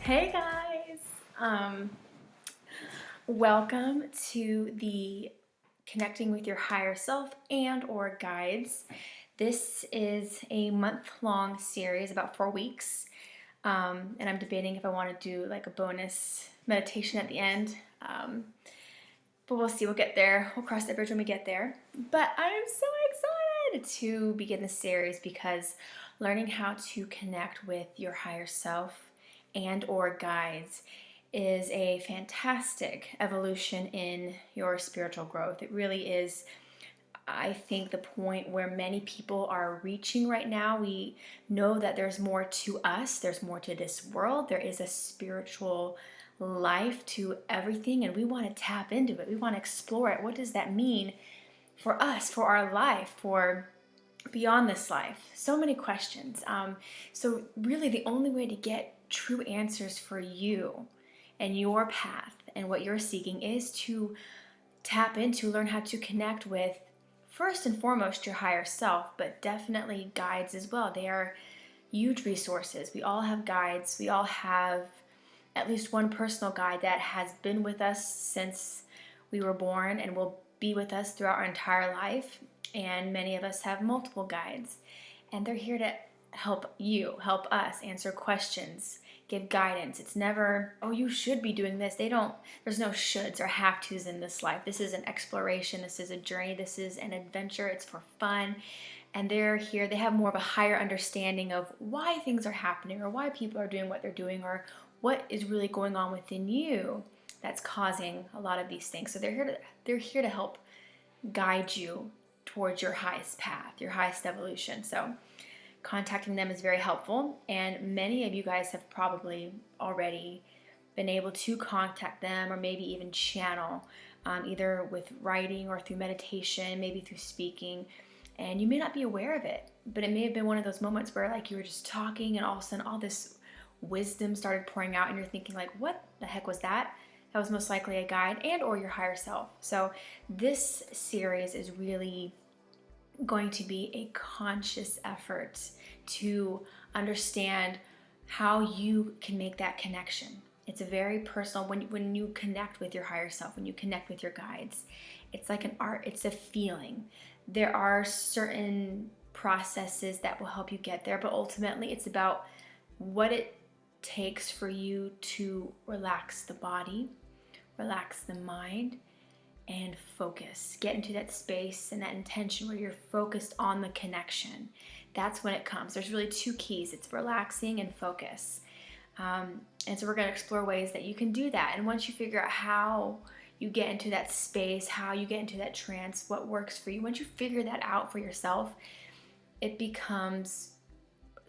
Hey guys, welcome to the Connecting with Your Higher Self and or Guides. This is a month-long series, about 4 weeks, and I'm debating if I want to do like a bonus meditation at the end, but we'll see. We'll get there. We'll cross that bridge when we get there. But I'm so excited to begin this series because learning how to connect with your higher self and or guides is a fantastic evolution in your spiritual growth. It really is, I think, the point where many people are reaching right now. We know that there's more to us, there's more to this world, there is a spiritual life to everything, and we want to tap into it. We want to explore it. What does that mean for us, for our life, for beyond this life? So many questions. So really the only way to get true answers for you and your path and what you're seeking is to tap into, learn how to connect with, first and foremost, your higher self, but definitely guides as well. They are huge resources. We all have guides. We all have at least one personal guide that has been with us since we were born and will be with us throughout our entire life. And many of us have multiple guides, and they're here to help you, help us answer questions, give guidance. It's never, oh, you should be doing this. There's no shoulds or have tos in this life. This is an exploration. This is a journey. This is an adventure. It's for fun. And they're here. They have more of a higher understanding of why things are happening or why people are doing what they're doing or what is really going on within you that's causing a lot of these things. So they're here to help guide you towards your highest path, your highest evolution. So contacting them is very helpful, and many of you guys have probably already been able to contact them or maybe even channel, either with writing or through meditation, maybe through speaking, and you may not be aware of it, but it may have been one of those moments where like you were just talking and all of a sudden all this wisdom started pouring out and you're thinking like, what the heck was that? That was most likely a guide and or your higher self. So this series is really going to be a conscious effort to understand how you can make that connection. It's a very personal, when you connect with your higher self, when you connect with your guides, it's like an art, it's a feeling. There are certain processes that will help you get there, but ultimately it's about what it takes for you to relax the body, relax the mind, and focus. Get into that space and that intention where you're focused on the connection. That's when it comes. There's really two keys. It's relaxing and focus. And so we're going to explore ways that you can do that. And once you figure out how you get into that space, how you get into that trance, what works for you, once you figure that out for yourself, it becomes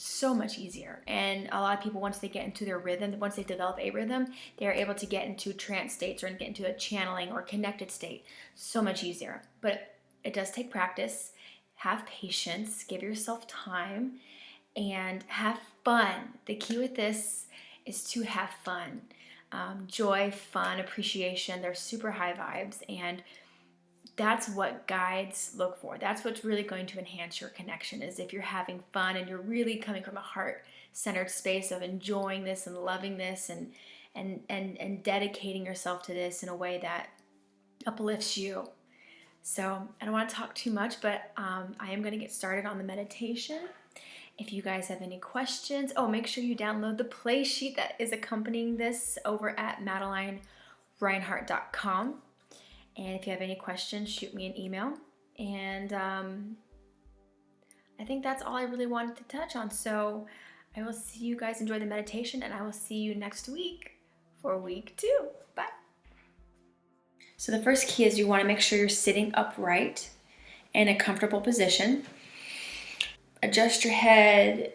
so much easier. And a lot of people, once they get into their rhythm, once they develop a rhythm, they're able to get into trance states or get into a channeling or connected state so much easier. But it does take practice. Have patience, give yourself time, and have fun. The key with this is to have fun. Joy, fun, appreciation, they're super high vibes, and that's what guides look for. That's what's really going to enhance your connection, is if you're having fun and you're really coming from a heart-centered space of enjoying this and loving this and dedicating yourself to this in a way that uplifts you. So I don't want to talk too much, but I am going to get started on the meditation. If you guys have any questions, make sure you download the play sheet that is accompanying this over at MadelineReinhardt.com. And if you have any questions, shoot me an email. And I think that's all I really wanted to touch on. So I will see you guys enjoy the meditation, and I will see you next week for week 2. Bye. So the first key is you want to make sure you're sitting upright in a comfortable position. Adjust your head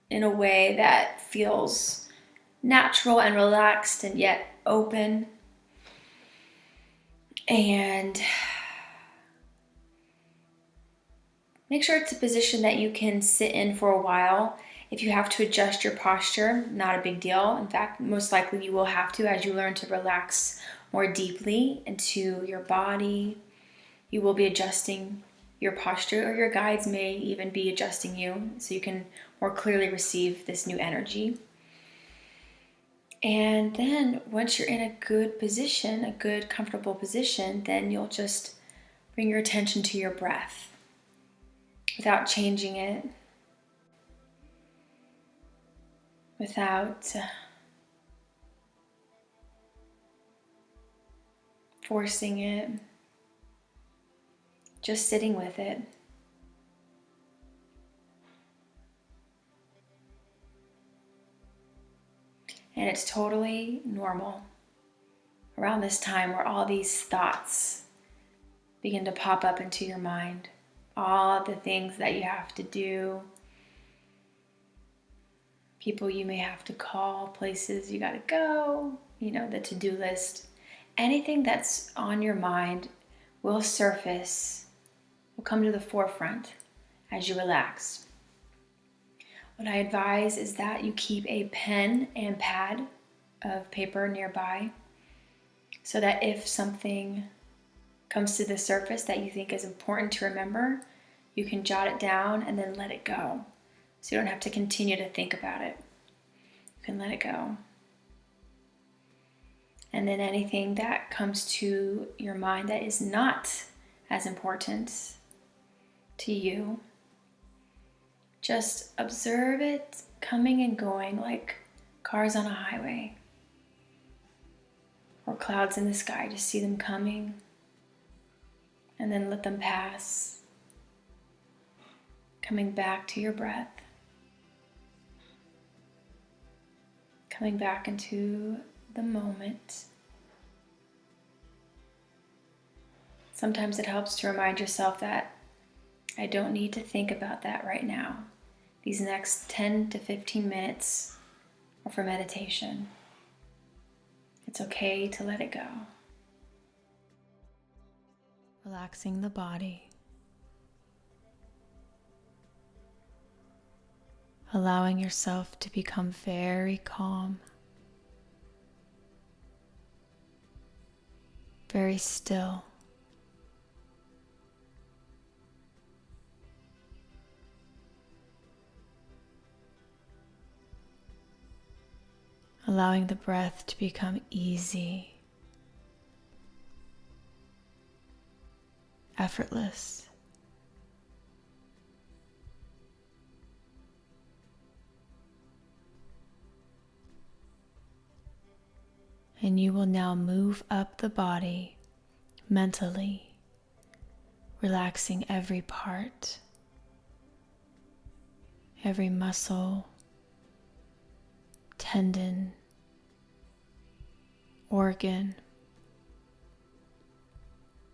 in a way that feels natural and relaxed and yet open. And make sure it's a position that you can sit in for a while. If you have to adjust your posture, not a big deal. In fact, most likely you will have to as you learn to relax more deeply into your body. You will be adjusting your posture, or your guides may even be adjusting you so you can more clearly receive this new energy. And then once you're in a good position, a good comfortable position, then you'll just bring your attention to your breath without changing it, without forcing it, just sitting with it. And it's totally normal around this time where all these thoughts begin to pop up into your mind. All the things that you have to do, people you may have to call, places you gotta go, the to-do list. Anything that's on your mind will surface, will come to the forefront as you relax. What I advise is that you keep a pen and pad of paper nearby so that if something comes to the surface that you think is important to remember, you can jot it down and then let it go. So you don't have to continue to think about it. You can let it go. And then anything that comes to your mind that is not as important to you, just observe it coming and going like cars on a highway or clouds in the sky. Just see them coming and then let them pass, coming back to your breath, coming back into the moment. Sometimes it helps to remind yourself that I don't need to think about that right now. These next 10 to 15 minutes are for meditation. It's okay to let it go. Relaxing the body. Allowing yourself to become very calm, very still. Allowing the breath to become easy, effortless. And you will now move up the body mentally, relaxing every part, every muscle, tendon, organ,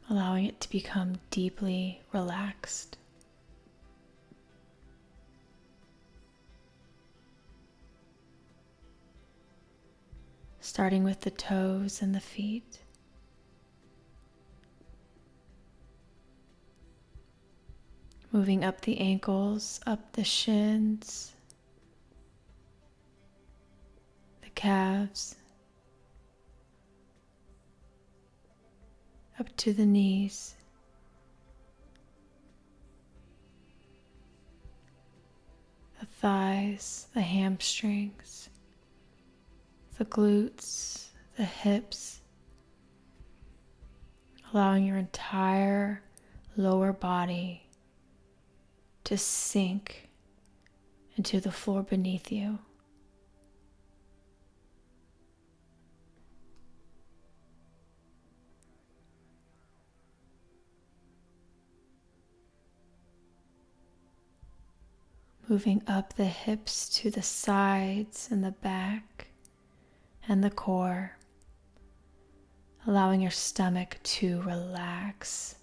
allowing it to become deeply relaxed. Starting with the toes and the feet. Moving up the ankles, up the shins, the calves, up to the knees, the thighs, the hamstrings, the glutes, the hips, allowing your entire lower body to sink into the floor beneath you. Moving up the hips to the sides and the back and the core, allowing your stomach to relax.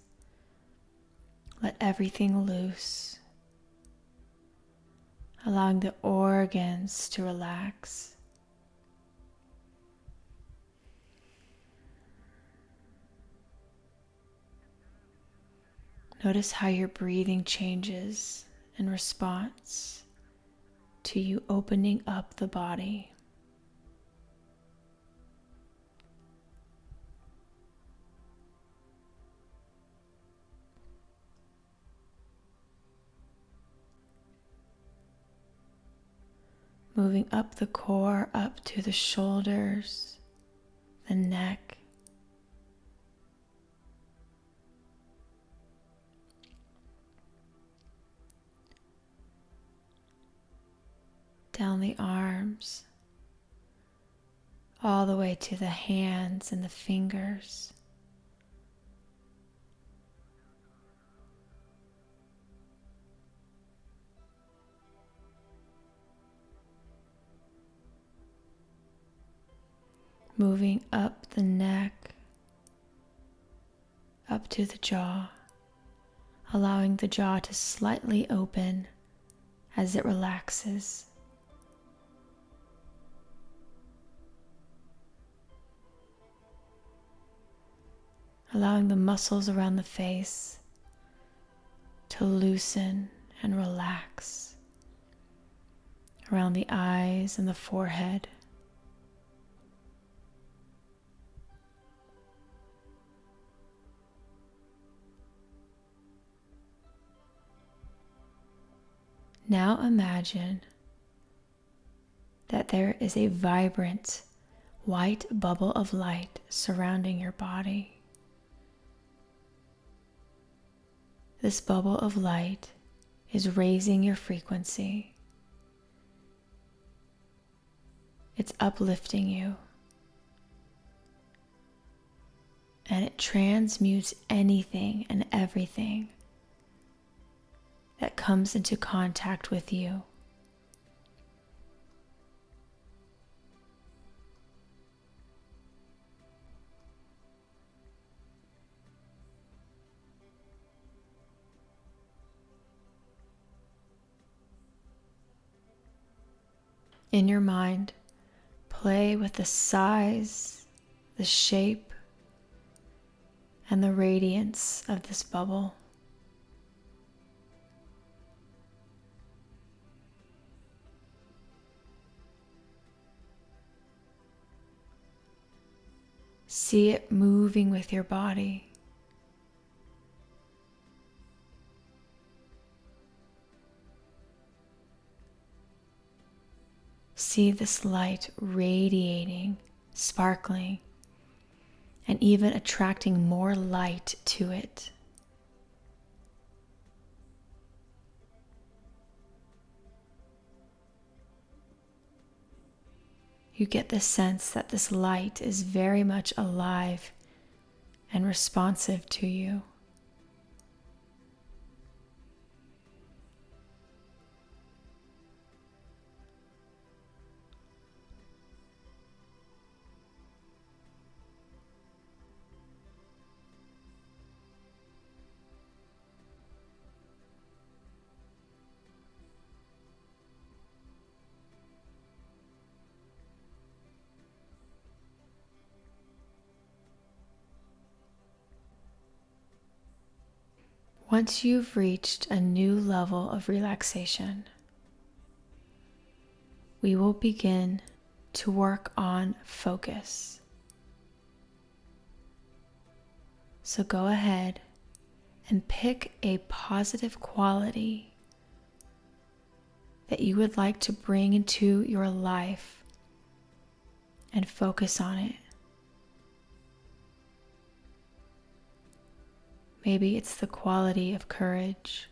Let everything loose, allowing the organs to relax. Notice how your breathing changes in response to you opening up the body. Moving up the core, up to the shoulders, the neck, down the arms, all the way to the hands and the fingers. Moving up the neck, up to the jaw, allowing the jaw to slightly open as it relaxes. Allowing the muscles around the face to loosen and relax, around the eyes and the forehead. Now imagine that there is a vibrant white bubble of light surrounding your body. This bubble of light is raising your frequency. It's uplifting you. And it transmutes anything and everything that comes into contact with you. In your mind, play with the size, the shape, and the radiance of this bubble. See it moving with your body. See this light radiating, sparkling, and even attracting more light to it. You get the sense that this light is very much alive and responsive to you. Once you've reached a new level of relaxation, we will begin to work on focus. So go ahead and pick a positive quality that you would like to bring into your life and focus on it. Maybe it's the quality of courage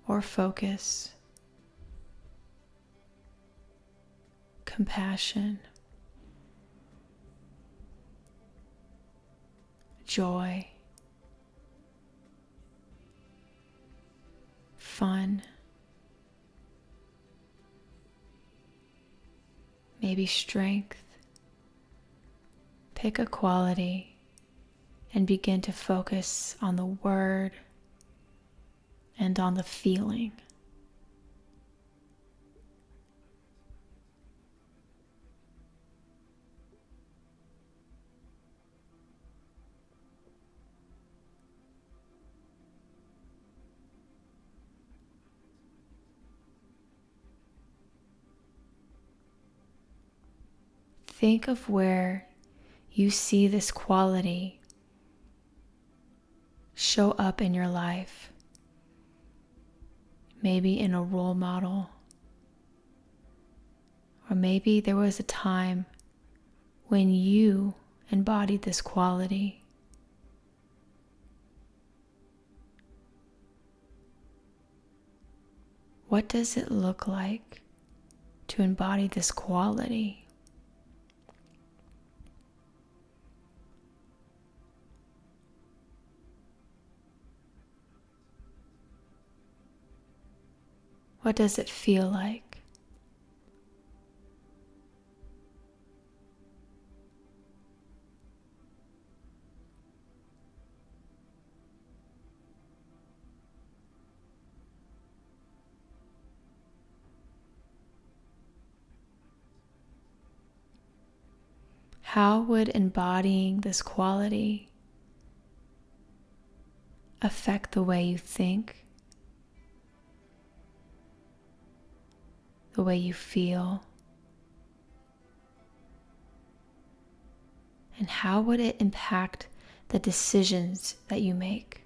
or focus, compassion, joy, fun, maybe strength. Pick a quality and begin to focus on the word and on the feeling. think of where you see this quality show up in your life. Maybe in a role model, or maybe there was a time when you embodied this quality. What does it look like to embody this quality? What does it feel like? How would embodying this quality affect the way you think, the way you feel, and how would it impact the decisions that you make?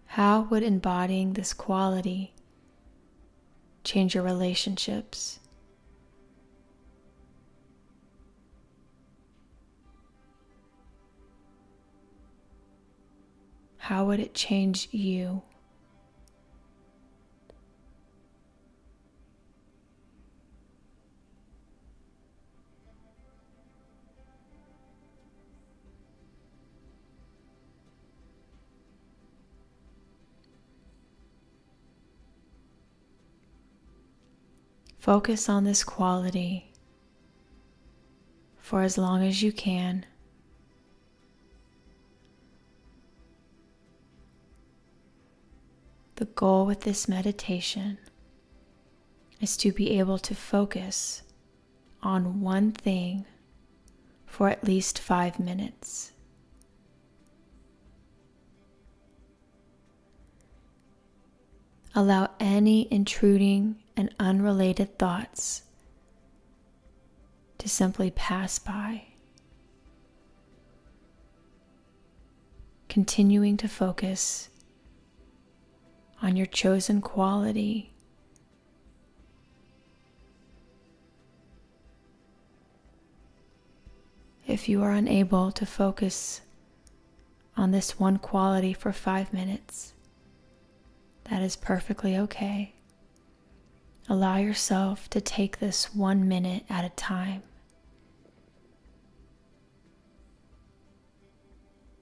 How would embodying this quality change your relationships? How would it change you? Focus on this quality for as long as you can. The goal with this meditation is to be able to focus on one thing for at least 5 minutes. Allow any intruding and unrelated thoughts to simply pass by, continuing to focus on your chosen quality. If you are unable to focus on this one quality for 5 minutes, that is perfectly okay. Allow yourself to take this 1 minute at a time.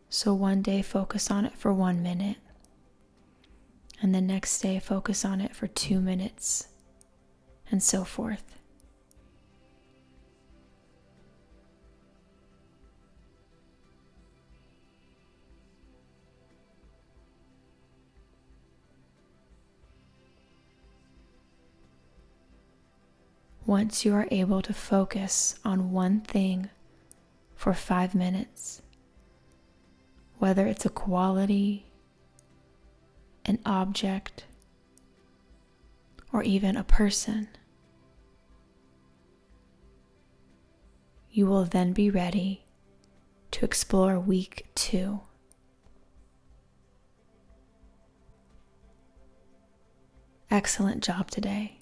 So one day focus on it for 1 minute, and the next day focus on it for 2 minutes, and so forth. Once you are able to focus on one thing for 5 minutes, whether it's a quality, an object, or even a person, you will then be ready to explore week 2. Excellent job today.